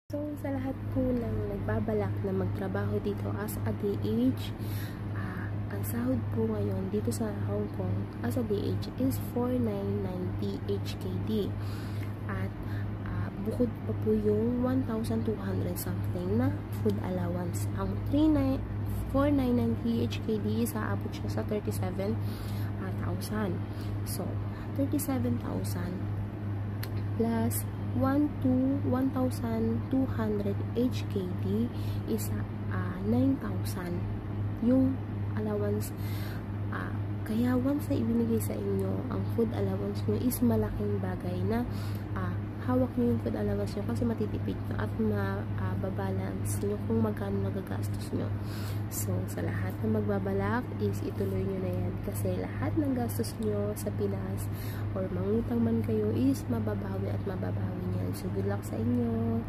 So, sa lahat po ng nagbabalak na magtrabaho dito as a DH, ang sahod po ngayon dito sa Hong Kong as a DH is 4,990 HKD. At bukod pa po yung 1,200 something na food allowance. Ang 4,990 HKD is aabot siya sa 37,000. So, 37,000 plus 1,200 HKD is 9,000 yung allowance. Kaya once na ibinigay sa inyo ang food allowance nyo is malaking bagay na hawak nyo yung food allowance nyo kasi matitipid nyo at mababalance nyo kung magkano nagagastos nyo. So, sa lahat na magbabalak is ituloy nyo na yan kasi lahat ng gastos nyo sa Pinas or mangutang man kayo is mababawi at mababawi niyan. So, good luck sa inyo!